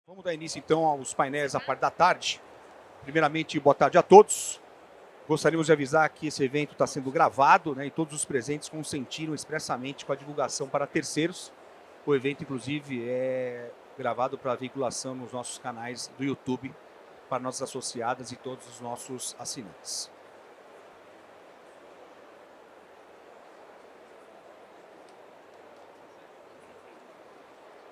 Vamos dar início então aos painéis à parte da tarde. Primeiramente, boa tarde a todos. Gostaríamos de avisar que esse evento está sendo gravado, né, e todos os presentes consentiram expressamente com a divulgação para terceiros. O evento, inclusive, é gravado para veiculação nos nossos canais do YouTube para nossas associadas e todos os nossos assinantes.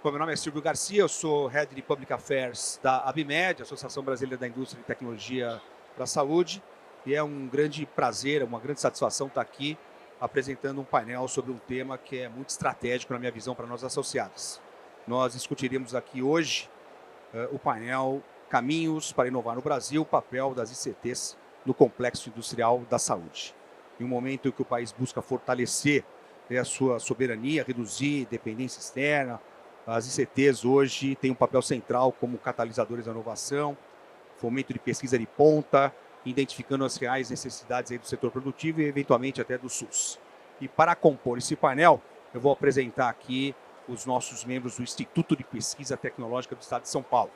Bom, meu nome é Silvio Garcia, eu sou Head de Public Affairs da ABMed, Associação Brasileira da Indústria de Tecnologia para a Saúde, e é um grande prazer, uma grande satisfação estar aqui apresentando um painel sobre um tema que é muito estratégico na minha visão para nós associados. Nós discutiremos aqui hoje o painel Caminhos para Inovar no Brasil, o papel das ICTs no complexo industrial da saúde. Em um momento em que o país busca fortalecer a sua soberania, reduzir dependência externa, as ICTs hoje têm um papel central como catalisadores da inovação, fomento de pesquisa de ponta, identificando as reais necessidades aí do setor produtivo e, eventualmente, até do SUS. E para compor esse painel, eu vou apresentar aqui os nossos membros do Instituto de Pesquisa Tecnológica do Estado de São Paulo.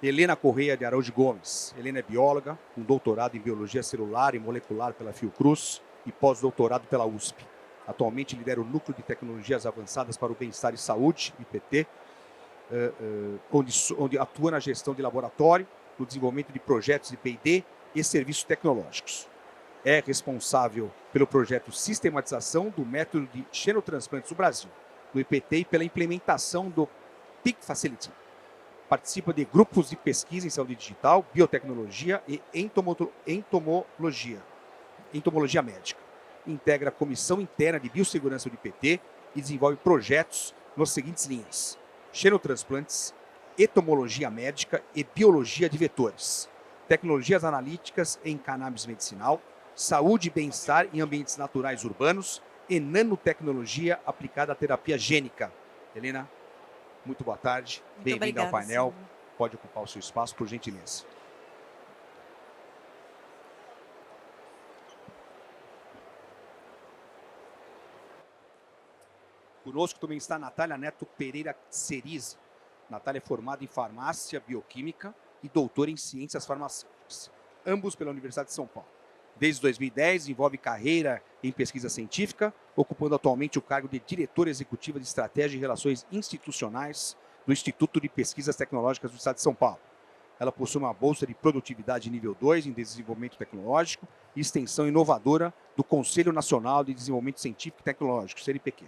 Helena Correia de Araújo Gomes. Helena é bióloga, com doutorado em Biologia Celular e Molecular pela Fiocruz e pós-doutorado pela USP. Atualmente lidera o Núcleo de Tecnologias Avançadas para o Bem-Estar e Saúde, IPT, onde atua na gestão de laboratório, no desenvolvimento de projetos de P&D e serviços tecnológicos. É responsável pelo projeto Sistematização do Método de Xenotransplantes do Brasil, no IPT, e pela implementação do PIC Facility. Participa de grupos de pesquisa em saúde digital, biotecnologia e entomologia médica. Integra a Comissão Interna de Biossegurança do IPT e desenvolve projetos nas seguintes linhas: xenotransplantes, entomologia médica e biologia de vetores, tecnologias analíticas em cannabis medicinal, saúde e bem-estar em ambientes naturais urbanos e nanotecnologia aplicada à terapia gênica. Helena, muito boa tarde, bem-vinda ao painel. Sim. Pode ocupar o seu espaço, por gentileza. Conosco também está a Natália Neto Pereira Cerise. Natália é formada em farmácia bioquímica e doutora em ciências farmacêuticas, ambos pela Universidade de São Paulo. Desde 2010, desenvolve carreira em pesquisa científica, ocupando atualmente o cargo de diretora executiva de estratégia e relações institucionais do Instituto de Pesquisas Tecnológicas do Estado de São Paulo. Ela possui uma bolsa de produtividade nível 2 em desenvolvimento tecnológico e extensão inovadora do Conselho Nacional de Desenvolvimento Científico e Tecnológico, CNPq.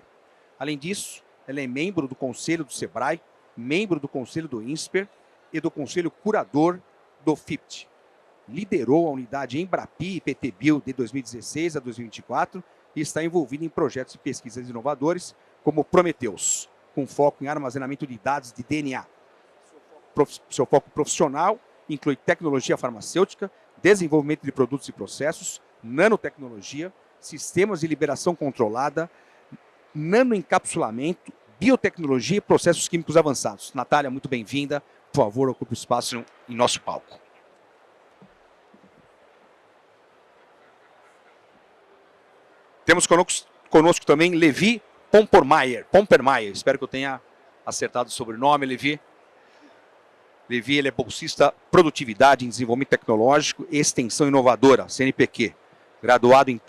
Além disso, ela é membro do Conselho do SEBRAE, membro do Conselho do INSPER e do Conselho Curador do FIPT. Liderou a unidade Embrapi e PTBio de 2016 a 2024 e está envolvida em projetos de pesquisas inovadores como Prometheus, com foco em armazenamento de dados de DNA. Seu foco profissional inclui tecnologia farmacêutica, desenvolvimento de produtos e processos, nanotecnologia, sistemas de liberação controlada, nanoencapsulamento, biotecnologia e processos químicos avançados. Natália, muito bem-vinda. Por favor, ocupe o espaço em nosso palco. Temos conosco também Levi Pompermayer. Espero que eu tenha acertado o sobrenome, Levi. Levi, ele é bolsista Produtividade em Desenvolvimento Tecnológico e Extensão Inovadora, CNPq. Graduado em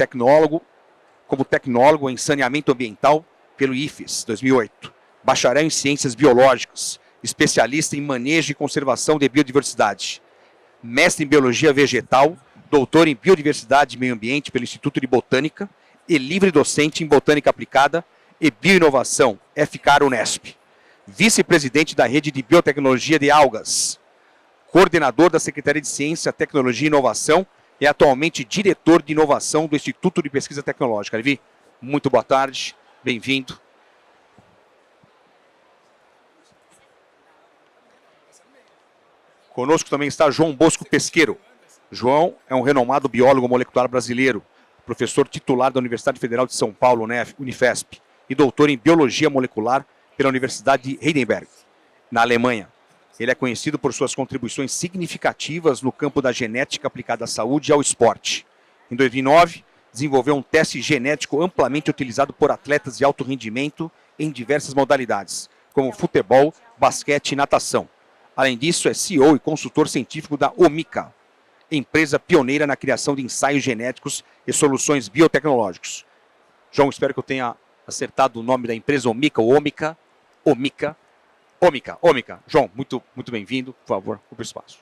como tecnólogo em saneamento ambiental pelo IFES, 2008. Bacharel em ciências biológicas, especialista em manejo e conservação de biodiversidade. Mestre em biologia vegetal, doutor em biodiversidade e meio ambiente pelo Instituto de Botânica e livre docente em botânica aplicada e bioinovação, FCAR Unesp. Vice-presidente da Rede de Biotecnologia de Algas. Coordenador da Secretaria de Ciência, Tecnologia e Inovação e atualmente diretor de inovação do Instituto de Pesquisa Tecnológica. Levi, muito boa tarde, bem-vindo. Conosco também está João Bosco Pesqueiro. João é um renomado biólogo molecular brasileiro, professor titular da Universidade Federal de São Paulo, Unifesp, e doutor em Biologia Molecular pela Universidade de Heidelberg, na Alemanha. Ele é conhecido por suas contribuições significativas no campo da genética aplicada à saúde e ao esporte. Em 2009, desenvolveu um teste genético amplamente utilizado por atletas de alto rendimento em diversas modalidades, como futebol, basquete e natação, Além disso, é CEO e consultor científico da Omica, empresa pioneira na criação de ensaios genéticos e soluções biotecnológicas. João, espero que eu tenha acertado o nome da empresa Omica ou Omica. Omica. João, muito bem-vindo. Por favor, ocupe o espaço.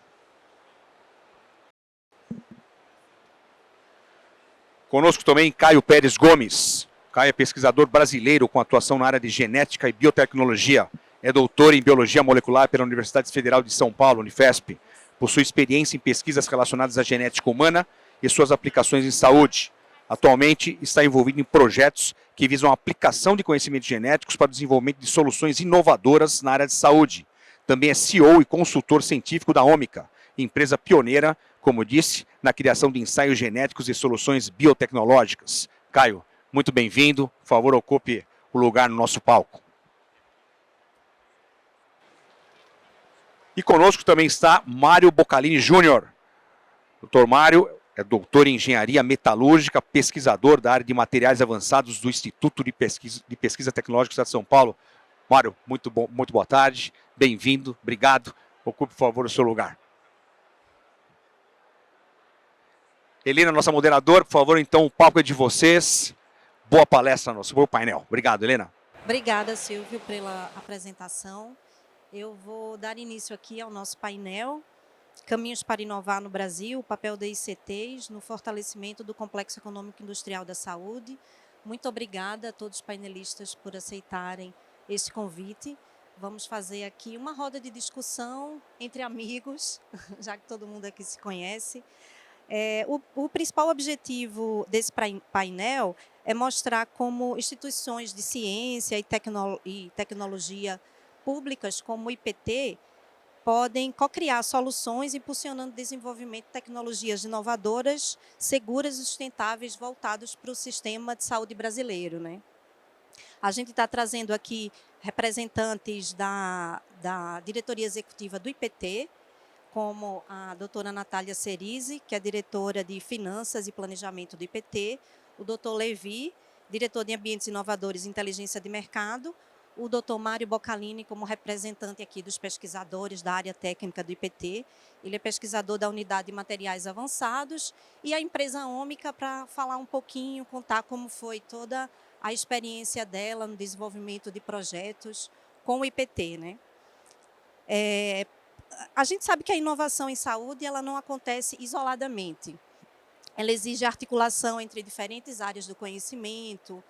Conosco também Caio Pérez Gomes. Caio é pesquisador brasileiro com atuação na área de genética e biotecnologia. É doutor em biologia molecular pela Universidade Federal de São Paulo, Unifesp. Possui experiência em pesquisas relacionadas à genética humana e suas aplicações em saúde. Atualmente está envolvido em projetos que visam a aplicação de conhecimentos genéticos para o desenvolvimento de soluções inovadoras na área de saúde. Também é CEO e consultor científico da Omica, empresa pioneira, como disse, na criação de ensaios genéticos e soluções biotecnológicas. Caio, muito bem-vindo. Por favor, ocupe o lugar no nosso palco. E conosco também está Mário Boccalini Júnior. Doutor Mário é doutor em engenharia metalúrgica, pesquisador da área de materiais avançados do Instituto de Pesquisa Tecnológica do Estado de São Paulo. Mário, muito boa tarde, bem-vindo, obrigado. Ocupe, por favor, o seu lugar. Helena, nossa moderadora, por favor, então, o palco é de vocês. Boa palestra, nosso bom painel. Obrigado, Helena. Obrigada, Silvio, pela apresentação. Eu vou dar início aqui ao nosso painel, Caminhos para Inovar no Brasil, o papel da ICTs no fortalecimento do Complexo Econômico Industrial da Saúde. Muito obrigada a todos os painelistas por aceitarem esse convite. Vamos fazer aqui uma roda de discussão entre amigos, já que todo mundo aqui se conhece. O principal objetivo desse painel é mostrar como instituições de ciência e tecnologia públicas, como o IPT, podem co-criar soluções impulsionando o desenvolvimento de tecnologias inovadoras, seguras e sustentáveis voltadas para o sistema de saúde brasileiro, né? A gente está trazendo aqui representantes da diretoria executiva do IPT, como a doutora Natália Cerise, que é diretora de Finanças e Planejamento do IPT, o doutor Levi, diretor de Ambientes Inovadores e Inteligência de Mercado, o doutor Mário Boccalini, como representante aqui dos pesquisadores da área técnica do IPT. Ele é pesquisador da Unidade de Materiais Avançados, e a empresa Omica, para falar um pouquinho, contar como foi toda a experiência dela no desenvolvimento de projetos com o IPT, né? A gente sabe que a inovação em saúde ela não acontece isoladamente. Ela exige articulação entre diferentes áreas do conhecimento.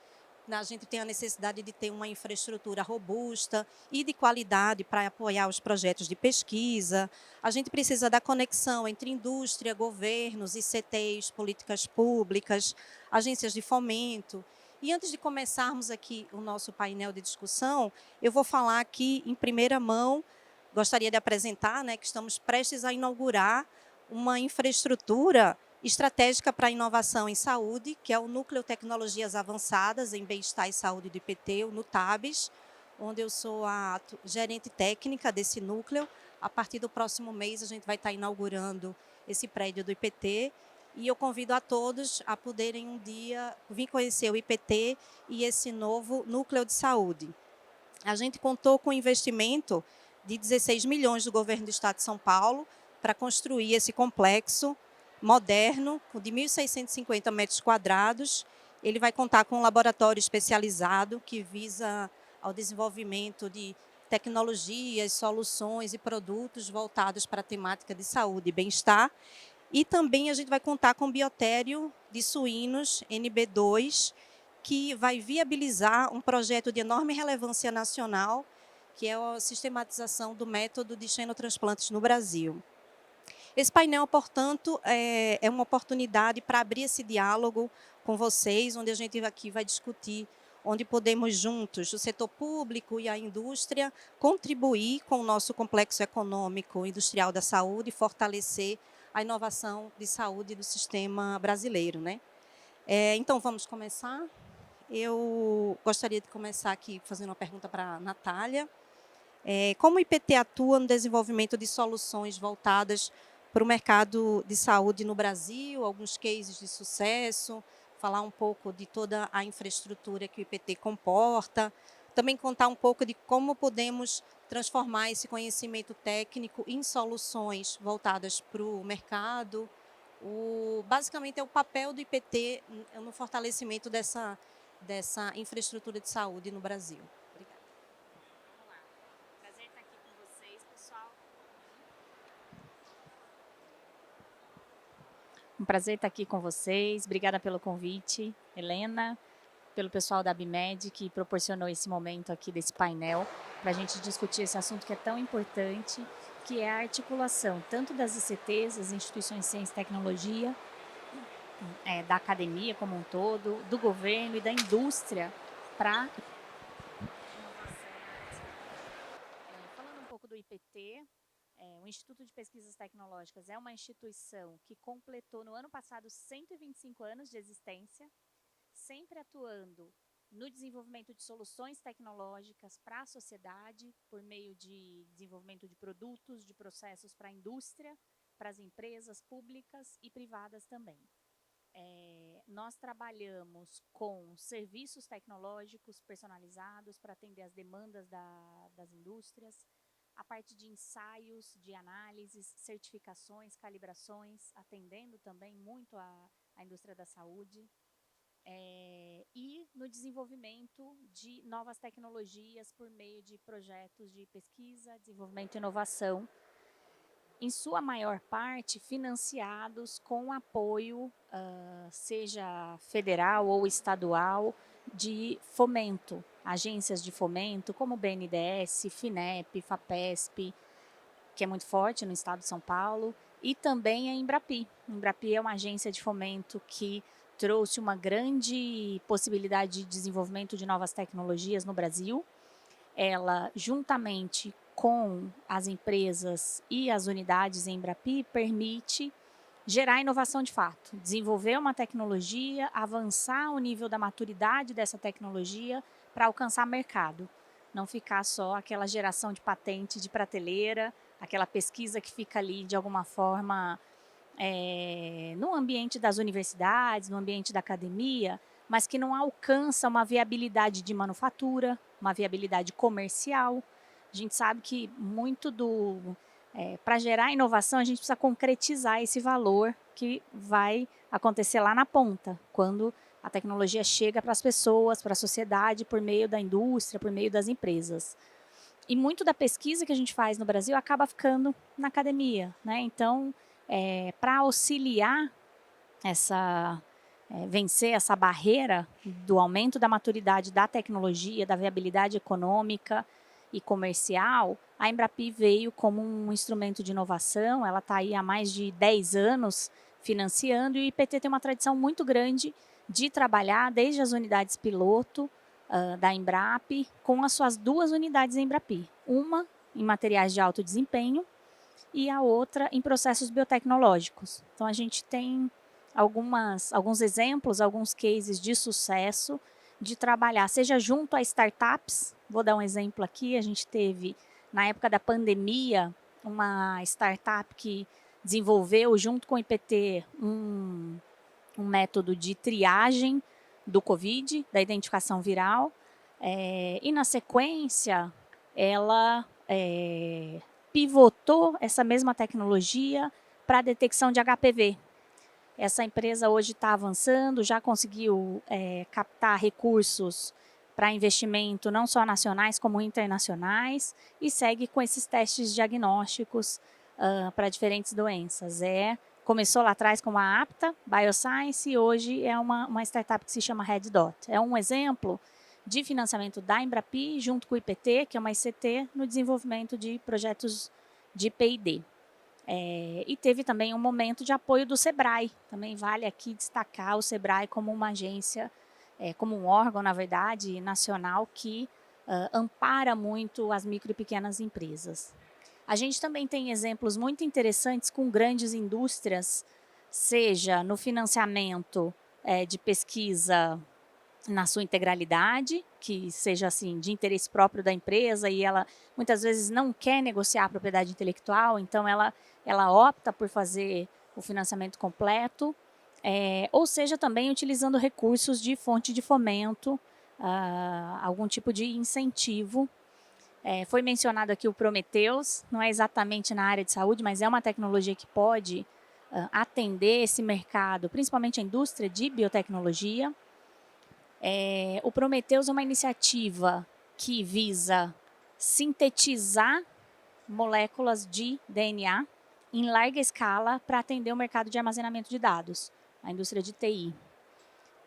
A gente tem a necessidade de ter uma infraestrutura robusta e de qualidade para apoiar os projetos de pesquisa. A gente precisa da conexão entre indústria, governos, ICTs, políticas públicas, agências de fomento. E antes de começarmos aqui o nosso painel de discussão, eu vou falar aqui em primeira mão. Gostaria de apresentar, né, que estamos prestes a inaugurar uma infraestrutura estratégica para a inovação em saúde, que é o Núcleo Tecnologias Avançadas em Bem-Estar e Saúde do IPT, o NUTABS, onde eu sou a gerente técnica desse núcleo. A partir do próximo mês, a gente vai estar inaugurando esse prédio do IPT, e eu convido a todos a poderem um dia vir conhecer o IPT e esse novo núcleo de saúde. A gente contou com investimento de 16 milhões do governo do Estado de São Paulo para construir esse complexo moderno, de 1.650 metros quadrados. Ele vai contar com um laboratório especializado que visa ao desenvolvimento de tecnologias, soluções e produtos voltados para a temática de saúde e bem-estar. E também a gente vai contar com biotério de suínos NB2, que vai viabilizar um projeto de enorme relevância nacional, que é a sistematização do método de xenotransplantes no Brasil. Esse painel, portanto, é uma oportunidade para abrir esse diálogo com vocês, onde a gente aqui vai discutir, onde podemos juntos, o setor público e a indústria, contribuir com o nosso complexo econômico e industrial da saúde e fortalecer a inovação de saúde do sistema brasileiro, né? Então, vamos começar. Eu gostaria de começar aqui fazendo uma pergunta para a Natália. Como o IPT atua no desenvolvimento de soluções voltadas para o mercado de saúde no Brasil, alguns cases de sucesso, falar um pouco de toda a infraestrutura que o IPT comporta, também contar um pouco de como podemos transformar esse conhecimento técnico em soluções voltadas para o mercado. Basicamente, é o papel do IPT no fortalecimento dessa infraestrutura de saúde no Brasil. Obrigada. Vamos lá. Prazer estar aqui com vocês, pessoal. Um prazer estar aqui com vocês. Obrigada pelo convite, Helena, pelo pessoal da ABIMED que proporcionou esse momento aqui desse painel para a gente discutir esse assunto que é tão importante, que é a articulação tanto das ICTs, as instituições de ciência e tecnologia, da academia como um todo, do governo e da indústria para inovação na área de saúde. Falando um pouco do IPT, o Instituto de Pesquisas Tecnológicas é uma instituição que completou no ano passado 125 anos de existência, sempre atuando no desenvolvimento de soluções tecnológicas para a sociedade, por meio de desenvolvimento de produtos, de processos para a indústria, para as empresas públicas e privadas também. Nós trabalhamos com serviços tecnológicos personalizados para atender as demandas das indústrias, a parte de ensaios, de análises, certificações, calibrações, atendendo também muito a indústria da saúde. E no desenvolvimento de novas tecnologias por meio de projetos de pesquisa, desenvolvimento e inovação, em sua maior parte financiados com apoio, seja federal ou estadual, de fomento, agências de fomento como o BNDES, FINEP, FAPESP, que é muito forte no estado de São Paulo, e também a Embrapi. A Embrapi é uma agência de fomento que trouxe uma grande possibilidade de desenvolvimento de novas tecnologias no Brasil. Ela, juntamente com as empresas e as unidades em Embrapi, permite gerar inovação de fato, desenvolver uma tecnologia, avançar o nível da maturidade dessa tecnologia para alcançar mercado. Não ficar só aquela geração de patente de prateleira, aquela pesquisa que fica ali de alguma forma no ambiente das universidades, no ambiente da academia, mas que não alcança uma viabilidade de manufatura, uma viabilidade comercial. A gente sabe que muito para gerar inovação, a gente precisa concretizar esse valor que vai acontecer lá na ponta, quando a tecnologia chega para as pessoas, para a sociedade, por meio da indústria, por meio das empresas. E muito da pesquisa que a gente faz no Brasil acaba ficando na academia, né? Então, para auxiliar vencer essa barreira do aumento da maturidade da tecnologia, da viabilidade econômica e comercial, a Embrapi veio como um instrumento de inovação. Ela está aí há mais de 10 anos financiando, e o IPT tem uma tradição muito grande de trabalhar desde as unidades piloto da Embrapi com as suas duas unidades Embrapi, uma em materiais de alto desempenho e a outra em processos biotecnológicos. Então, a gente tem alguns exemplos, alguns cases de sucesso de trabalhar, seja junto a startups. Vou dar um exemplo aqui. A gente teve, na época da pandemia, uma startup que desenvolveu, junto com o IPT, um método de triagem do Covid, da identificação viral, e na sequência ela pivotou essa mesma tecnologia para a detecção de HPV. Essa empresa hoje está avançando, já conseguiu captar recursos para investimento não só nacionais como internacionais, e segue com esses testes diagnósticos para diferentes doenças. Começou lá atrás com a Apta Bioscience e hoje é uma startup que se chama Red Dot. É um exemplo de financiamento da Embrapi junto com o IPT, que é uma ICT, no desenvolvimento de projetos de P&D. E teve também um momento de apoio do SEBRAE. Também vale aqui destacar o SEBRAE como uma agência, como um órgão, na verdade, nacional que ampara muito as micro e pequenas empresas. A gente também tem exemplos muito interessantes com grandes indústrias, seja no financiamento de pesquisa na sua integralidade, que seja assim de interesse próprio da empresa, e ela muitas vezes não quer negociar a propriedade intelectual, então ela opta por fazer o financiamento completo, ou seja também utilizando recursos de fonte de fomento, algum tipo de incentivo Foi mencionado aqui o Prometheus, não é exatamente na área de saúde, mas é uma tecnologia que pode atender esse mercado, principalmente a indústria de biotecnologia. O Prometheus é uma iniciativa que visa sintetizar moléculas de DNA em larga escala para atender o mercado de armazenamento de dados, a indústria de TI,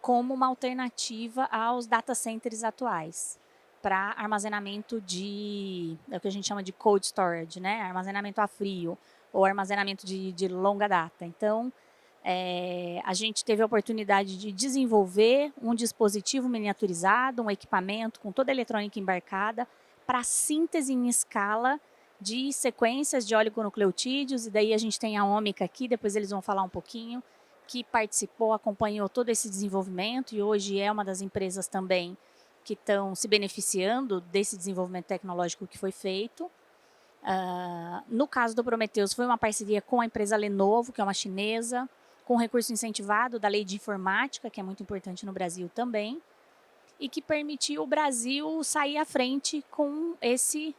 como uma alternativa aos data centers atuais para armazenamento é o que a gente chama de cold storage, né? Armazenamento a frio ou armazenamento de longa data. Então, a gente teve a oportunidade de desenvolver um dispositivo miniaturizado, um equipamento com toda a eletrônica embarcada para síntese em escala de sequências de oligonucleotídeos, e daí a gente tem a Ômica aqui, depois eles vão falar um pouquinho, que participou, acompanhou todo esse desenvolvimento e hoje é uma das empresas também que estão se beneficiando desse desenvolvimento tecnológico que foi feito. No caso do Prometheus, foi uma parceria com a empresa Lenovo, que é uma chinesa, com recurso incentivado da Lei de Informática, que é muito importante no Brasil também, e que permitiu o Brasil sair à frente com esse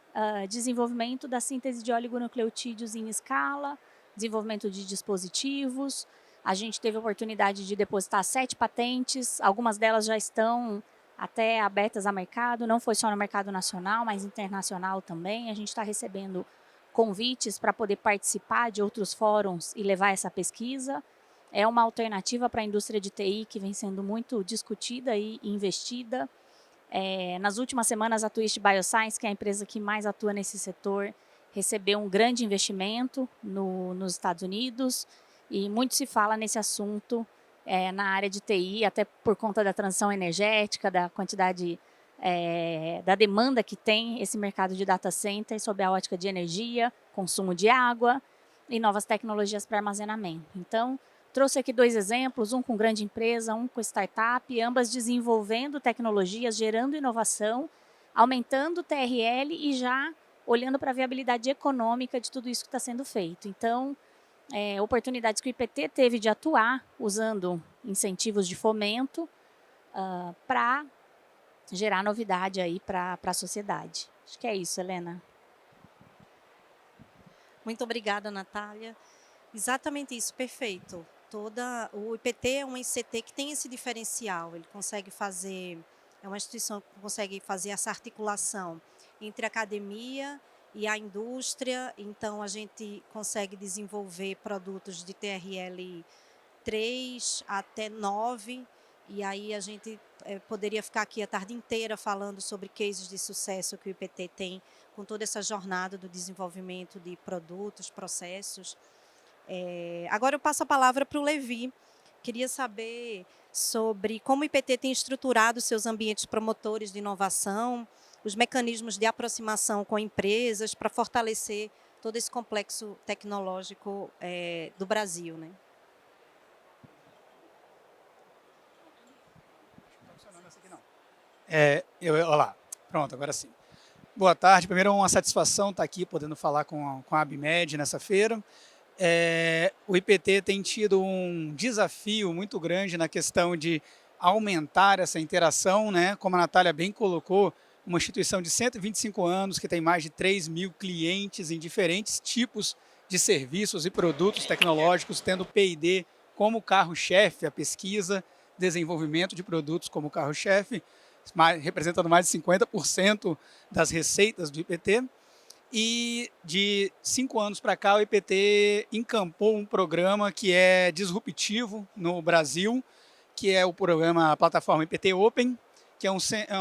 desenvolvimento da síntese de oligonucleotídeos em escala, desenvolvimento de dispositivos. A gente teve a oportunidade de depositar 7 patentes, algumas delas já estão até abertas a mercado, não foi só no mercado nacional, mas internacional também. A gente está recebendo convites para poder participar de outros fóruns e levar essa pesquisa. É uma alternativa para a indústria de TI que vem sendo muito discutida e investida. Nas últimas semanas, a Twist Bioscience, que é a empresa que mais atua nesse setor, recebeu um grande investimento nos Estados Unidos e muito se fala nesse assunto na área de TI, até por conta da transição energética, da quantidade, da demanda que tem esse mercado de data center sob a ótica de energia, consumo de água e novas tecnologias para armazenamento. Então, trouxe aqui 2 exemplos, um com grande empresa, um com startup, ambas desenvolvendo tecnologias, gerando inovação, aumentando o TRL e já olhando para a viabilidade econômica de tudo isso que está sendo feito. Então, oportunidades que o IPT teve de atuar usando incentivos de fomento para gerar novidade aí para a sociedade. Acho que é isso, Helena. Muito obrigada, Natália. Exatamente isso, perfeito. O IPT é um ICT que tem esse diferencial, ele consegue fazer, é uma instituição que consegue fazer essa articulação entre a academia e a indústria, então a gente consegue desenvolver produtos de TRL 3 até 9, e aí a gente poderia ficar aqui a tarde inteira falando sobre cases de sucesso que o IPT tem com toda essa jornada do desenvolvimento de produtos, processos. Agora eu passo a palavra para o Levi. Queria saber sobre como o IPT tem estruturado seus ambientes promotores de inovação, os mecanismos de aproximação com empresas para fortalecer todo esse complexo tecnológico do Brasil, né? Olá, pronto, agora sim. Boa tarde, primeiro é uma satisfação estar aqui podendo falar com a ABMed nessa feira. O IPT tem tido um desafio muito grande na questão de aumentar essa interação, né? Como a Natália bem colocou, uma instituição de 125 anos que tem mais de 3.000 clientes em diferentes tipos de serviços e produtos tecnológicos, tendo P&D como carro-chefe, a pesquisa, desenvolvimento de produtos como carro-chefe, representando mais de 50% das receitas do IPT. E de 5 anos para cá, o IPT encampou um programa que é disruptivo no Brasil, que é o programa, a plataforma IPT Open, que é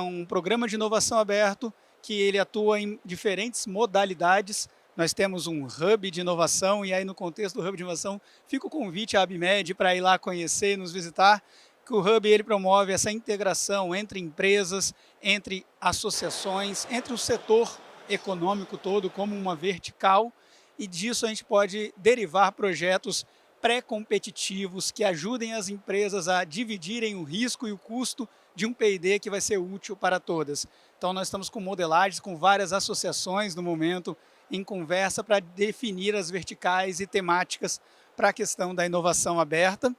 um programa de inovação aberto, que ele atua em diferentes modalidades. Nós temos um hub de inovação, e aí no contexto do hub de inovação, fica o convite à ABMed para ir lá conhecer e nos visitar, que o hub ele promove essa integração entre empresas, entre associações, entre o setor econômico todo como uma vertical, e disso a gente pode derivar projetos pré-competitivos que ajudem as empresas a dividirem o risco e o custo de um P&D que vai ser útil para todas. Então nós estamos com modelagens com várias associações no momento em conversa para definir as verticais e temáticas para a questão da inovação aberta.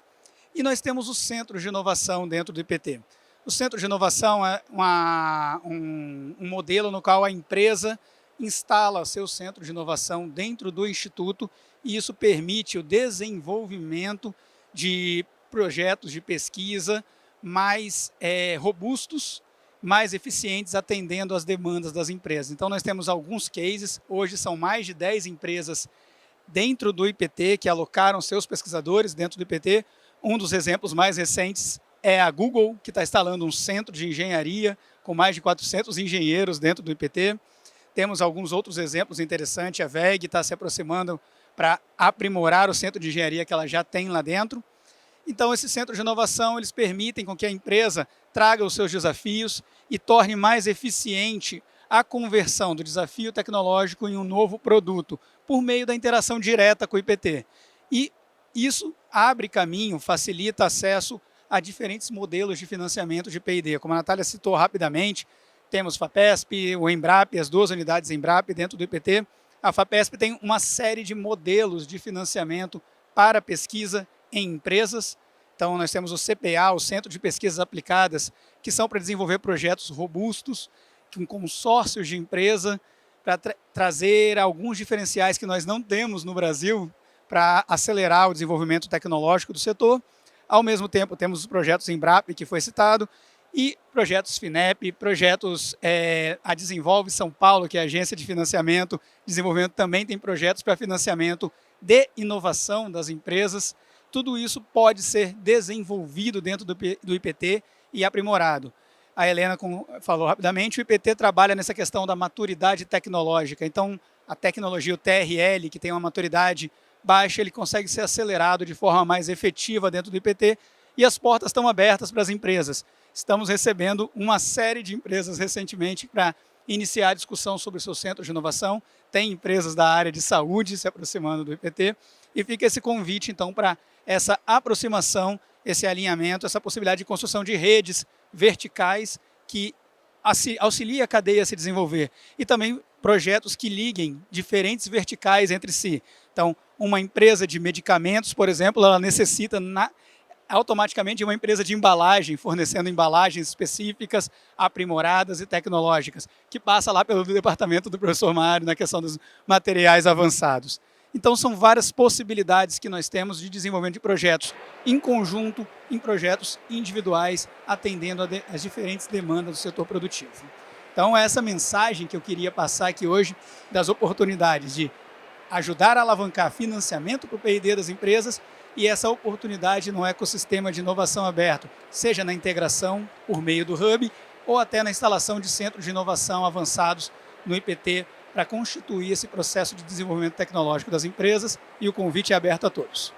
E nós temos os centros de inovação dentro do IPT. O centro de inovação é um modelo no qual a empresa instala seu centro de inovação dentro do Instituto e isso permite o desenvolvimento de projetos de pesquisa mais robustos, mais eficientes, atendendo às demandas das empresas. Então, nós temos alguns cases, hoje são mais de 10 empresas dentro do IPT que alocaram seus pesquisadores dentro do IPT. Um dos exemplos mais recentes é a Google, que está instalando um centro de engenharia com mais de 400 engenheiros dentro do IPT. Temos alguns outros exemplos interessantes. A WEG está se aproximando para aprimorar o centro de engenharia que ela já tem lá dentro. Então, esses centros de inovação, eles permitem com que a empresa traga os seus desafios e torne mais eficiente a conversão do desafio tecnológico em um novo produto, por meio da interação direta com o IPT. E isso abre caminho, facilita acesso a diferentes modelos de financiamento de P&D. Como a Natália citou rapidamente, temos FAPESP, o Embrap, as 2 unidades Embrap dentro do IPT. A FAPESP tem uma série de modelos de financiamento para pesquisa em empresas. Então, nós temos o CPA, o Centro de Pesquisas Aplicadas, que são para desenvolver projetos robustos, com consórcios de empresa, para trazer alguns diferenciais que nós não temos no Brasil para acelerar o desenvolvimento tecnológico do setor. Ao mesmo tempo, temos os projetos Embrap, que foi citado, e projetos FINEP, projetos a Desenvolve São Paulo, que é a agência de financiamento, desenvolvimento, também tem projetos para financiamento de inovação das empresas. Tudo isso pode ser desenvolvido dentro do IPT e aprimorado. A Helena falou rapidamente, o IPT trabalha nessa questão da maturidade tecnológica. Então, a tecnologia, o TRL, que tem uma maturidade baixa, ele consegue ser acelerado de forma mais efetiva dentro do IPT e as portas estão abertas para as empresas. Estamos recebendo uma série de empresas recentemente para iniciar a discussão sobre o seu centro de inovação. Tem empresas da área de saúde se aproximando do IPT e fica esse convite, então, para essa aproximação, esse alinhamento, essa possibilidade de construção de redes verticais que auxilia a cadeia a se desenvolver e também projetos que liguem diferentes verticais entre si. Então, uma empresa de medicamentos, por exemplo, ela necessita automaticamente de uma empresa de embalagem, fornecendo embalagens específicas, aprimoradas e tecnológicas, que passa lá pelo departamento do professor Mário na questão dos materiais avançados. Então, são várias possibilidades que nós temos de desenvolvimento de projetos em conjunto, em projetos individuais, atendendo às diferentes demandas do setor produtivo. Então, essa mensagem que eu queria passar aqui hoje, das oportunidades de ajudar a alavancar financiamento para o P&D das empresas e essa oportunidade no ecossistema de inovação aberto, seja na integração por meio do Hub ou até na instalação de centros de inovação avançados no IPT, para constituir esse processo de desenvolvimento tecnológico das empresas, e o convite é aberto a todos.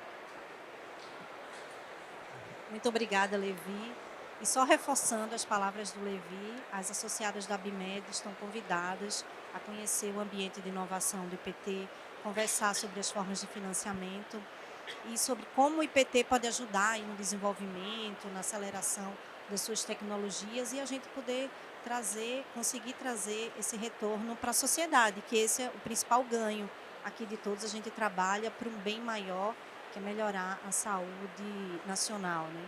Muito obrigada, Levi. E só reforçando as palavras do Levi, as associadas da ABIMED estão convidadas a conhecer o ambiente de inovação do IPT, conversar sobre as formas de financiamento e sobre como o IPT pode ajudar no desenvolvimento, na aceleração das suas tecnologias e a gente poder conseguir trazer esse retorno para a sociedade, que esse é o principal ganho aqui de todos. A gente trabalha para um bem maior, que é melhorar a saúde nacional, né?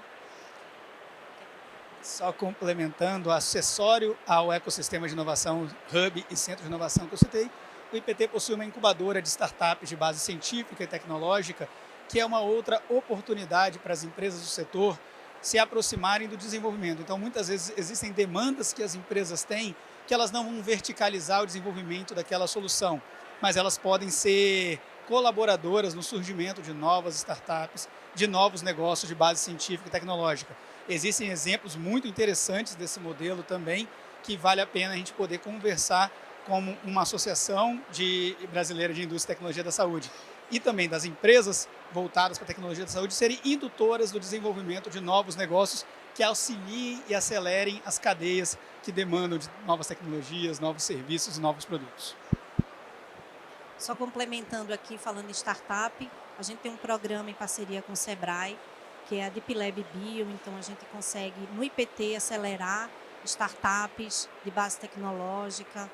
Só complementando, acessório ao ecossistema de inovação, Hub e Centro de Inovação que eu citei, o IPT possui uma incubadora de startups de base científica e tecnológica, que é uma outra oportunidade para as empresas do setor se aproximarem do desenvolvimento. Então, muitas vezes existem demandas que as empresas têm que elas não vão verticalizar o desenvolvimento daquela solução, mas elas podem ser colaboradoras no surgimento de novas startups, de novos negócios de base científica e tecnológica. Existem exemplos muito interessantes desse modelo também, que vale a pena a gente poder conversar como uma associação brasileira de indústria e tecnologia da saúde e também das empresas voltadas para a tecnologia da saúde serem indutoras do desenvolvimento de novos negócios que auxiliem e acelerem as cadeias que demandam de novas tecnologias, novos serviços e novos produtos. Só complementando aqui, falando em startup, a gente tem um programa em parceria com o Sebrae, que é a Deep Lab Bio, então a gente consegue, no IPT, acelerar startups de base tecnológica,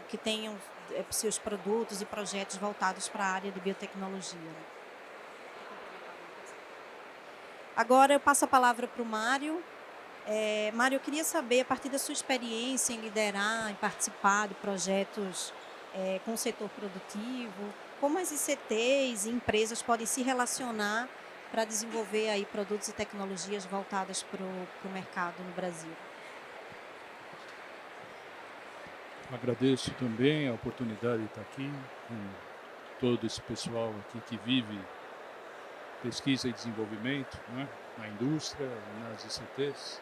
que tenham seus produtos e projetos voltados para a área de biotecnologia. Agora eu passo a palavra para o Mário, Mário, eu queria saber, a partir da sua experiência em liderar, em participar de projetos com o setor produtivo, como as ICTs e empresas podem se relacionar para desenvolver aí produtos e tecnologias voltadas para o mercado no Brasil? Agradeço também a oportunidade de estar aqui com todo esse pessoal aqui que vive pesquisa e desenvolvimento, né, na indústria, nas ICTs.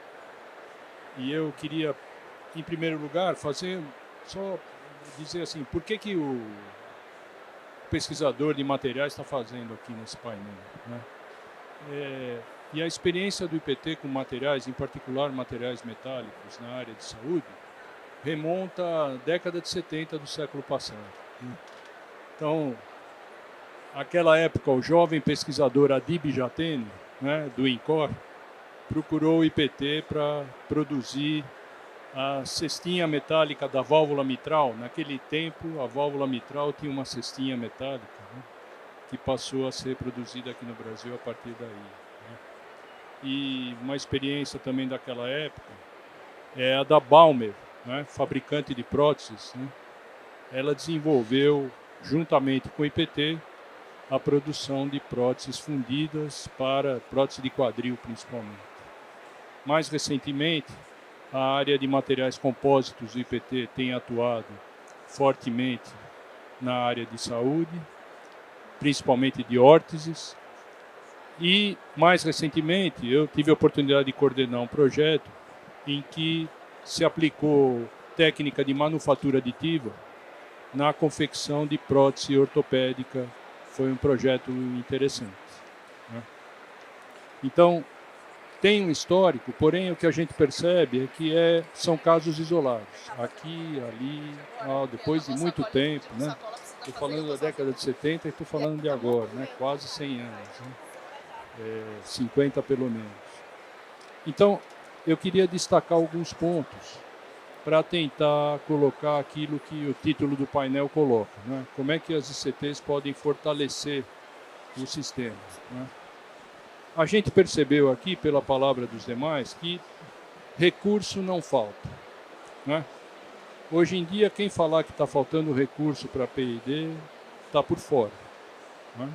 E eu queria, em primeiro lugar, só dizer assim, por que o pesquisador de materiais está fazendo aqui nesse painel, né? E a experiência do IPT com materiais, em particular materiais metálicos na área de saúde, remonta à década de 70 do século passado, né? Então, naquela época, o jovem pesquisador Adib Jatene, né, do INCOR, procurou o IPT para produzir a cestinha metálica da válvula mitral. Naquele tempo, a válvula mitral tinha uma cestinha metálica, né, que passou a ser produzida aqui no Brasil a partir daí, né. E uma experiência também daquela época é a da Balmer, né, fabricante de próteses, né. Ela desenvolveu, juntamente com o IPT, a produção de próteses fundidas para prótese de quadril, principalmente. Mais recentemente, a área de materiais compósitos do IPT tem atuado fortemente na área de saúde, principalmente de órteses. E, mais recentemente, eu tive a oportunidade de coordenar um projeto em que se aplicou técnica de manufatura aditiva na confecção de prótese ortopédica. Foi um projeto interessante, né? Então, tem um histórico, porém o que a gente percebe é que são casos isolados. Aqui, ali, depois de muito tempo, né? Estou falando da década de 70 e estou falando de agora, né? Quase 100 anos, né? 50 pelo menos. Então, eu queria destacar alguns pontos para tentar colocar aquilo que o título do painel coloca, né? Como é que as ICTs podem fortalecer o sistema, né? A gente percebeu aqui, pela palavra dos demais, que recurso não falta, né? Hoje em dia, quem falar que está faltando recurso para P&D está por fora, né?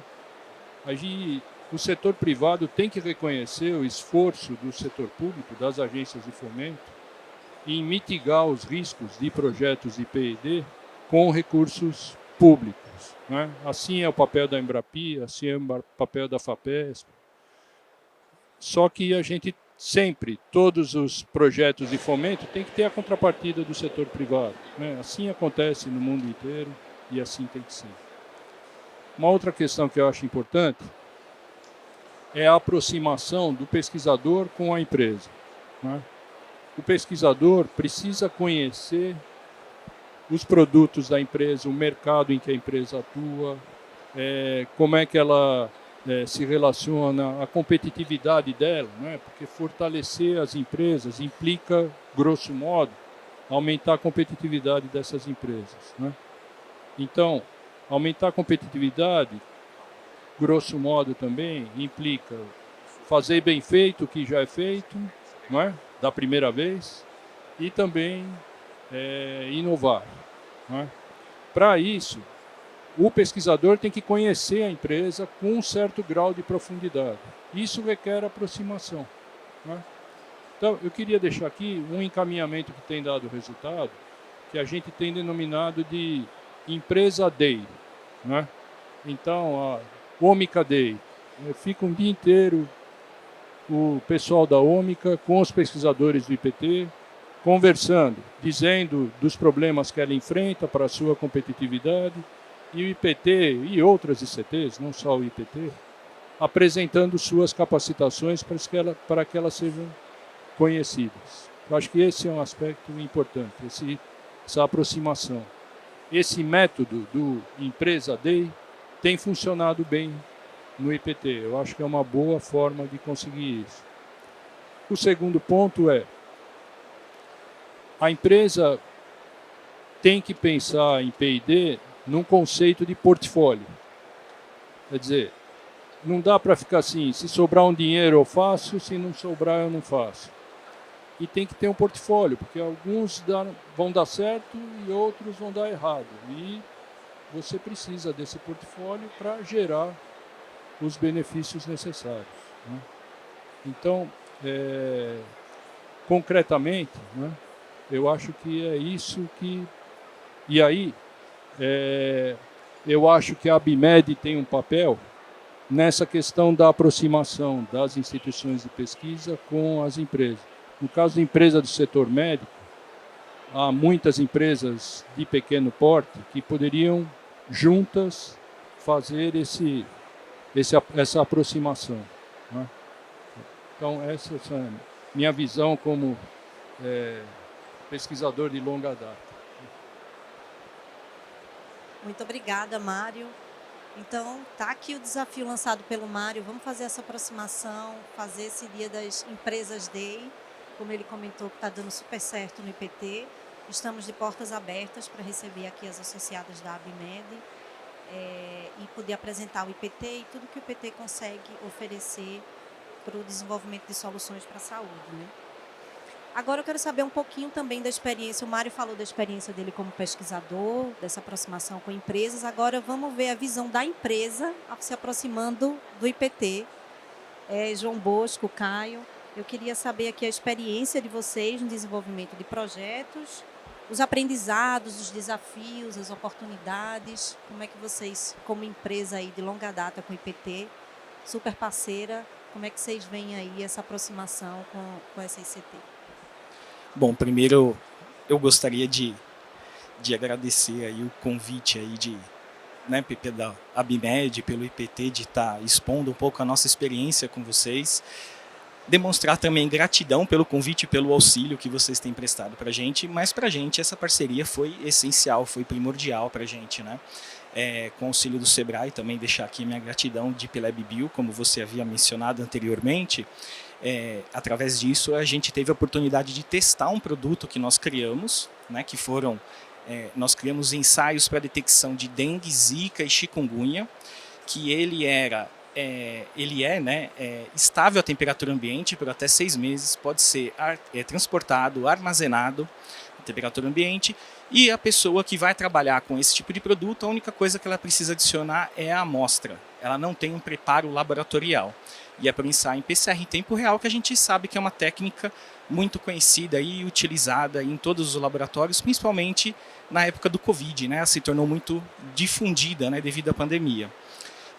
Aí, o setor privado tem que reconhecer o esforço do setor público, das agências de fomento, em mitigar os riscos de projetos de P&D com recursos públicos, né? Assim é o papel da Embrapi, assim é o papel da FAPESP. Só que a gente sempre, todos os projetos de fomento, tem que ter a contrapartida do setor privado, né? Assim acontece no mundo inteiro e assim tem que ser. Uma outra questão que eu acho importante é a aproximação do pesquisador com a empresa, né? O pesquisador precisa conhecer os produtos da empresa, o mercado em que a empresa atua, como é que ela se relaciona, a competitividade dela, né? Porque fortalecer as empresas implica, grosso modo, aumentar a competitividade dessas empresas, né? Então, aumentar a competitividade, grosso modo também, implica fazer bem feito o que já é feito, não é? Da primeira vez, e também inovar, não é? Para isso, o pesquisador tem que conhecer a empresa com um certo grau de profundidade. Isso requer aproximação, não é? Então, eu queria deixar aqui um encaminhamento que tem dado resultado, que a gente tem denominado de Empresa Day, não é? Então, a Ômica Day, fica um dia inteiro o pessoal da Ômica com os pesquisadores do IPT, conversando, dizendo dos problemas que ela enfrenta para a sua competitividade, e o IPT e outras ICTs, não só o IPT, apresentando suas capacitações para que elas sejam conhecidas. Eu acho que esse é um aspecto importante, essa aproximação. Esse método do Empresa Day tem funcionado bem no IPT. Eu acho que é uma boa forma de conseguir isso. O segundo ponto é: a empresa tem que pensar em P&D num conceito de portfólio. Quer dizer, não dá para ficar assim, se sobrar um dinheiro eu faço, se não sobrar eu não faço. e tem que ter um portfólio, porque alguns vão dar certo e outros vão dar errado. E você precisa desse portfólio para gerar os benefícios necessários, né? Então, concretamente, né, eu acho que é isso que... E aí, eu acho que a ABIMED tem um papel nessa questão da aproximação das instituições de pesquisa com as empresas. No caso da empresa do setor médico, há muitas empresas de pequeno porte que poderiam juntas fazer essa aproximação, né? Então, essa é a minha visão como pesquisador de longa data. Muito obrigada, Mário. Então, está aqui o desafio lançado pelo Mário. Vamos fazer essa aproximação, fazer esse Dia das Empresas Day, como ele comentou, que está dando super certo no IPT. Estamos de portas abertas para receber aqui as associadas da ABIMED e poder apresentar o IPT e tudo que o IPT consegue oferecer para o desenvolvimento de soluções para a saúde, né? Agora eu quero saber um pouquinho também da experiência. O Mário falou da experiência dele como pesquisador, dessa aproximação com empresas. Agora vamos ver a visão da empresa se aproximando do IPT. João Bosco, Caio, eu queria saber aqui a experiência de vocês no desenvolvimento de projetos, os aprendizados, os desafios, as oportunidades. Como é que vocês, como empresa aí de longa data com o IPT, super parceira, como é que vocês veem aí essa aproximação com essa ICT? Bom, primeiro eu gostaria de agradecer aí o convite aí da ABIMED, pelo IPT, de estar expondo um pouco a nossa experiência com vocês. Demonstrar também gratidão pelo convite e pelo auxílio que vocês têm prestado para a gente, mas para a gente essa parceria foi essencial, foi primordial para a gente, né? Com o auxílio do Sebrae, também deixar aqui minha gratidão de PLabBio, como você havia mencionado anteriormente. Através disso a gente teve a oportunidade de testar um produto que nós criamos, né, que foram, nós criamos ensaios para detecção de dengue, zika e chikungunya, que ele é estável à temperatura ambiente por até 6 meses, pode ser transportado, armazenado à temperatura ambiente, e a pessoa que vai trabalhar com esse tipo de produto, a única coisa que ela precisa adicionar é a amostra. Ela não tem um preparo laboratorial. E é para o ensaio em PCR em tempo real, que a gente sabe que é uma técnica muito conhecida e utilizada em todos os laboratórios, principalmente na época do Covid, né? Ela se tornou muito difundida, né, devido à pandemia.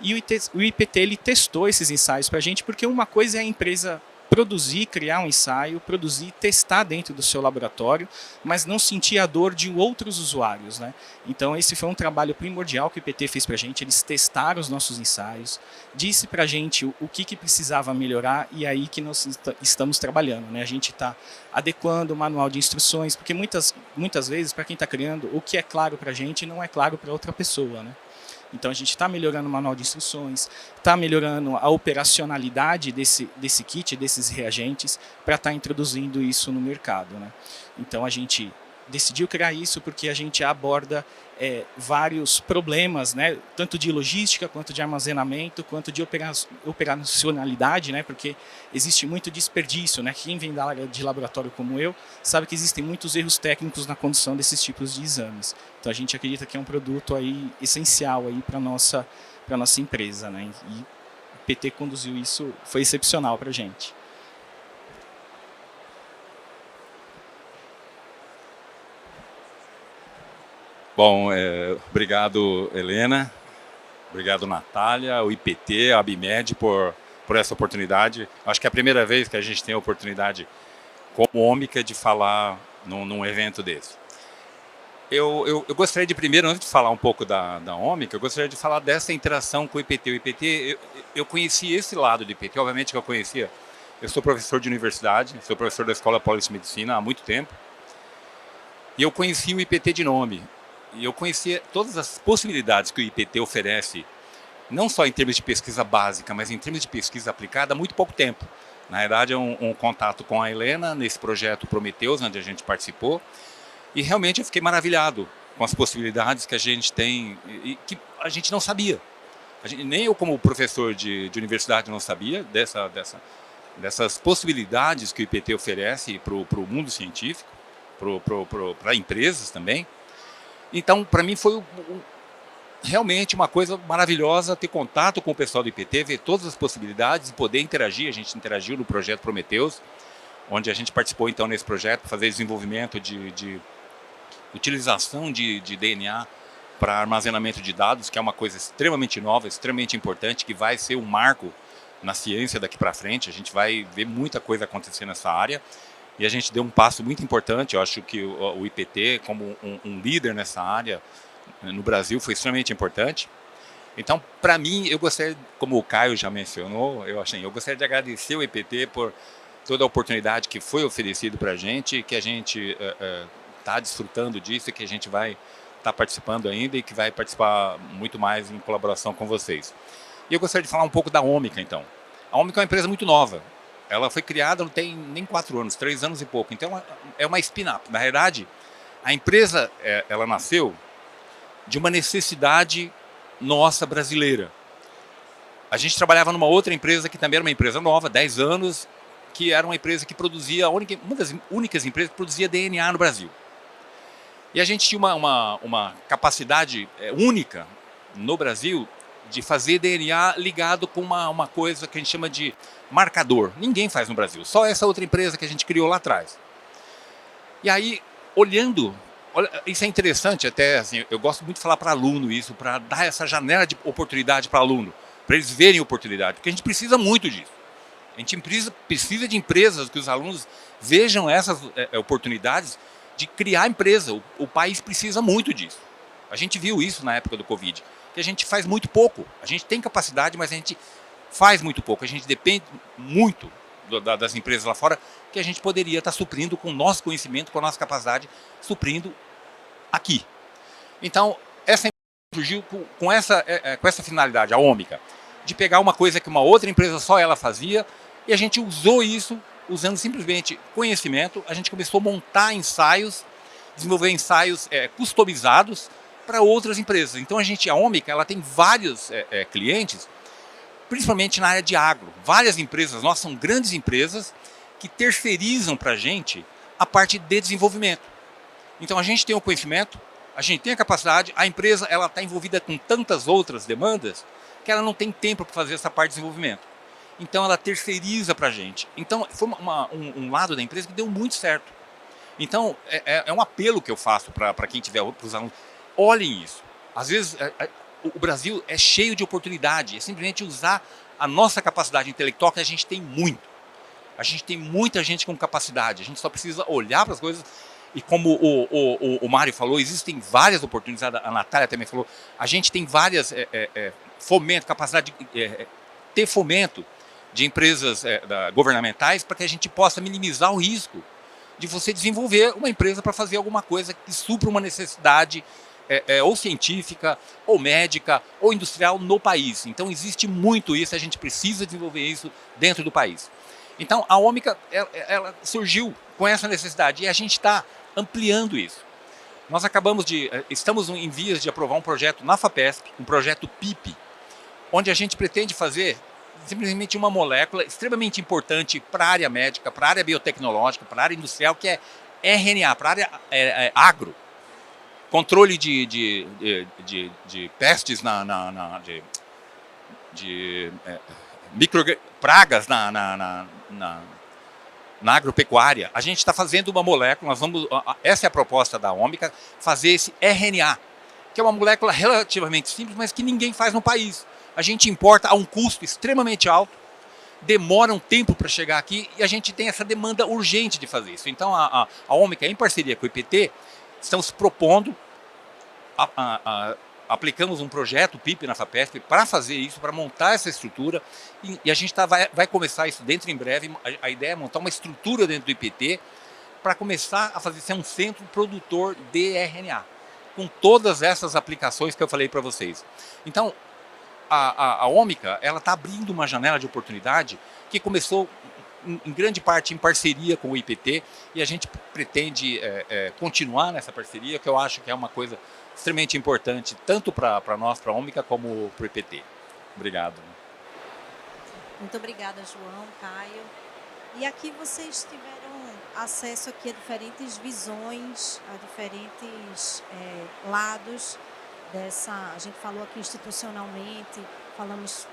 E o IPT ele testou esses ensaios para a gente, porque uma coisa é a empresa produzir, criar um ensaio, produzir, testar dentro do seu laboratório, mas não sentir a dor de outros usuários, né? Então esse foi um trabalho primordial que o IPT fez para a gente. Eles testaram os nossos ensaios, disse para a gente o que precisava melhorar, e aí que nós estamos trabalhando, né? A gente está adequando o manual de instruções, porque muitas vezes, para quem está criando, o que é claro para a gente não é claro para outra pessoa, né? Então a gente está melhorando o manual de instruções, está melhorando a operacionalidade desse kit, desses reagentes, para estar introduzindo isso no mercado, né? Então a gente decidiu criar isso porque a gente aborda vários problemas, né, tanto de logística, quanto de armazenamento, quanto de operacionalidade, né, porque existe muito desperdício, né? Quem vem da área de laboratório como eu sabe que existem muitos erros técnicos na condução desses tipos de exames. Então a gente acredita que é um produto aí essencial aí para nossa empresa, né? E o PT conduziu isso, foi excepcional para a gente. Bom, obrigado, Helena, obrigado, Natália, o IPT, a ABIMED por essa oportunidade. Acho que é a primeira vez que a gente tem a oportunidade como Ômica de falar num evento desse. Eu gostaria de primeiro, antes de falar um pouco da Ômica, eu gostaria de falar dessa interação com o IPT. O IPT, eu conheci esse lado do IPT, obviamente que eu conhecia. Eu sou professor de universidade, sou professor da Escola Paulista de Medicina há muito tempo. E eu conheci o IPT de nome. E eu conhecia todas as possibilidades que o IPT oferece, não só em termos de pesquisa básica, mas em termos de pesquisa aplicada há muito pouco tempo. Na verdade, é um contato com a Helena nesse projeto Prometheus, onde a gente participou, e realmente eu fiquei maravilhado com as possibilidades que a gente tem e que a gente não sabia. Nem eu, como professor de universidade, não sabia dessas possibilidades que o IPT oferece para o mundo científico, para empresas também. Então, para mim foi realmente uma coisa maravilhosa ter contato com o pessoal do IPT, ver todas as possibilidades e poder interagir. A gente interagiu no projeto Prometheus, onde a gente participou então nesse projeto para fazer desenvolvimento de utilização de DNA para armazenamento de dados, que é uma coisa extremamente nova, extremamente importante, que vai ser um marco na ciência daqui para frente. A gente vai ver muita coisa acontecer nessa área e a gente deu um passo muito importante. Eu acho que o IPT, como um líder nessa área no Brasil, foi extremamente importante. Então, para mim, eu gostaria, como o Caio já mencionou, eu gostaria de agradecer o IPT por toda a oportunidade que foi oferecida para a gente, que a gente está desfrutando disso e que a gente vai estar participando ainda e que vai participar muito mais em colaboração com vocês. E eu gostaria de falar um pouco da Ômica, então. A Ômica é uma empresa muito nova. Ela foi criada não tem nem 4 anos, 3 anos e pouco. Então, é uma spin-up. Na realidade, a empresa ela nasceu de uma necessidade nossa brasileira. A gente trabalhava numa outra empresa que também era uma empresa nova, 10 anos, que era uma empresa que produzia, uma das únicas empresas que produzia DNA no Brasil. E a gente tinha uma capacidade única no Brasil de fazer DNA ligado com uma coisa que a gente chama de marcador. Ninguém faz no Brasil, só essa outra empresa que a gente criou lá atrás. E aí, olha, isso é interessante até, assim, eu gosto muito de falar para aluno isso, para dar essa janela de oportunidade para aluno, para eles verem oportunidade, porque a gente precisa muito disso. A gente precisa de empresas que os alunos vejam essas oportunidades de criar empresa. O país precisa muito disso. A gente viu isso na época do Covid, que a gente faz muito pouco. A gente tem capacidade, mas a gente faz muito pouco. A gente depende muito das empresas lá fora, que a gente poderia estar suprindo com o nosso conhecimento, com a nossa capacidade, suprindo aqui. Então, essa empresa surgiu com essa finalidade, a Ômica, de pegar uma coisa que uma outra empresa só ela fazia, e a gente usou isso, usando simplesmente conhecimento. A gente começou a montar ensaios, desenvolver ensaios customizados para outras empresas. Então a Ômica, ela tem vários clientes, principalmente na área de agro. Várias empresas nossas são grandes empresas que terceirizam para a gente a parte de desenvolvimento. Então a gente tem o conhecimento, a gente tem a capacidade, a empresa ela está envolvida com tantas outras demandas que ela não tem tempo para fazer essa parte de desenvolvimento. Então ela terceiriza para a gente. Então foi um lado da empresa que deu muito certo. Então é um apelo que eu faço para quem tiver, para os alunos, olhem isso. Às vezes o Brasil é cheio de oportunidade, é simplesmente usar a nossa capacidade intelectual, que a gente tem muito. A gente tem muita gente com capacidade, a gente só precisa olhar para as coisas. E como o Mário falou, existem várias oportunidades, a Natália também falou, a gente tem várias capacidade de ter fomento de empresas governamentais para que a gente possa minimizar o risco de você desenvolver uma empresa para fazer alguma coisa que supra uma necessidade ou científica, ou médica, ou industrial no país. Então existe muito isso, a gente precisa desenvolver isso dentro do país. Então a Ômica ela surgiu com essa necessidade e a gente está ampliando isso. Nós estamos em vias de aprovar um projeto na FAPESP, um projeto PIP, onde a gente pretende fazer simplesmente uma molécula extremamente importante para a área médica, para a área biotecnológica, para a área industrial, que é RNA, para a área agro. Controle de pestes, pragas na agropecuária. A gente está fazendo uma molécula, essa é a proposta da Ômica, fazer esse RNA, que é uma molécula relativamente simples, mas que ninguém faz no país. A gente importa a um custo extremamente alto, demora um tempo para chegar aqui e a gente tem essa demanda urgente de fazer isso. Então a Ômica, em parceria com o IPT, estamos propondo, aplicamos um projeto PIP na FAPESP para fazer isso, para montar essa estrutura, e a gente vai começar isso dentro em breve. A ideia é montar uma estrutura dentro do IPT para começar a ser um centro produtor de RNA, com todas essas aplicações que eu falei para vocês. Então, a Ômica está abrindo uma janela de oportunidade que começou em grande parte em parceria com o IPT, e a gente pretende continuar nessa parceria, que eu acho que é uma coisa extremamente importante, tanto para nós, para a Ômica, como para o IPT. Obrigado. Muito obrigada, João, Caio. E aqui vocês tiveram acesso aqui a diferentes visões, a diferentes lados dessa. A gente falou aqui institucionalmente, falamos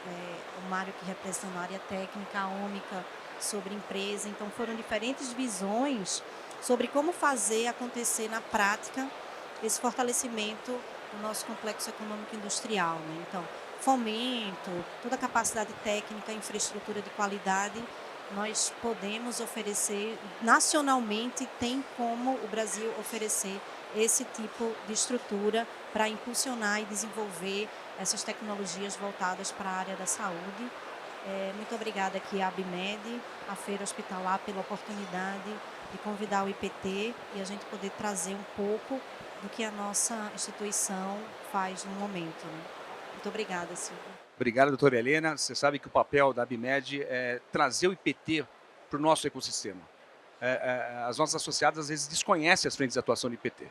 o Mário que representa a área técnica, a Ômica sobre empresa. Então foram diferentes visões sobre como fazer acontecer na prática esse fortalecimento do nosso complexo econômico industrial, né? Então, fomento, toda a capacidade técnica, infraestrutura de qualidade, nós podemos oferecer, nacionalmente tem como o Brasil oferecer esse tipo de estrutura para impulsionar e desenvolver essas tecnologias voltadas para a área da saúde. Muito obrigada aqui à ABMED, à Feira Hospitalar, pela oportunidade de convidar o IPT e a gente poder trazer um pouco do que a nossa instituição faz no momento, né? Muito obrigada, Silvia. Obrigado, doutora Helena. Você sabe que o papel da ABMED é trazer o IPT para o nosso ecossistema. As nossas associadas, às vezes, desconhecem as frentes de atuação do IPT.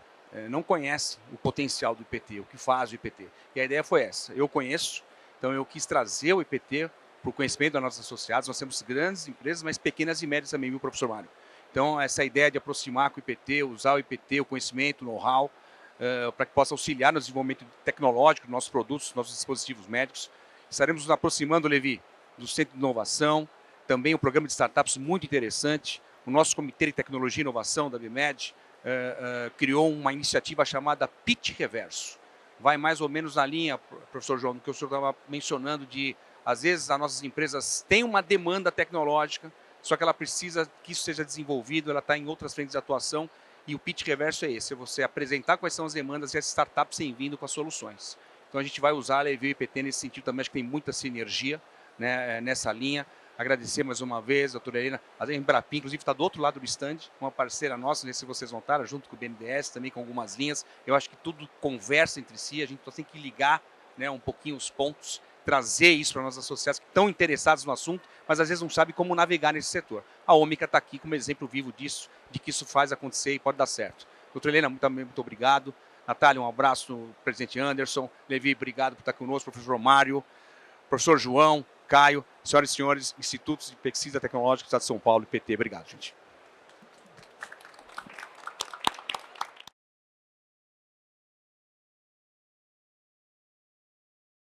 Não conhecem o potencial do IPT, o que faz o IPT. E a ideia foi essa. Eu conheço, então eu quis trazer o IPT para o conhecimento das nossas associadas. Nós temos grandes empresas, mas pequenas e médias também, viu, professor Mário? Então, essa ideia de aproximar com o IPT, usar o IPT, o conhecimento, o know-how, para que possa auxiliar no desenvolvimento tecnológico dos nossos produtos, dos nossos dispositivos médicos. Estaremos nos aproximando, Levi, do Centro de Inovação, também o programa de startups muito interessante. O nosso Comitê de Tecnologia e Inovação da ABMED criou uma iniciativa chamada Pitch Reverso. Vai mais ou menos na linha, professor João, do que o senhor estava mencionando, de, às vezes, as nossas empresas têm uma demanda tecnológica, só que ela precisa que isso seja desenvolvido, ela está em outras frentes de atuação, e o pitch reverso é esse, é você apresentar quais são as demandas e as startups têm vindo com as soluções. Então a gente vai usar a Levi e o IPT nesse sentido também, acho que tem muita sinergia, né, nessa linha. Agradecer mais uma vez a doutora Helena, a Embrapim, inclusive está do outro lado do stand, uma parceira nossa, não sei se vocês notaram, junto com o BNDES, também com algumas linhas. Eu acho que tudo conversa entre si, a gente só tem que ligar, né, um pouquinho os pontos, trazer isso para nossos associados que estão interessados no assunto, mas às vezes não sabem como navegar nesse setor. A Ômica está aqui como exemplo vivo disso, de que isso faz acontecer e pode dar certo. Doutora Helena, muito obrigado. Natália, um abraço no presidente Anderson. Levi, obrigado por estar conosco. Professor Mário, professor João, Caio, senhoras e senhores, Institutos de Pesquisa Tecnológica do Estado de São Paulo, IPT. Obrigado, gente.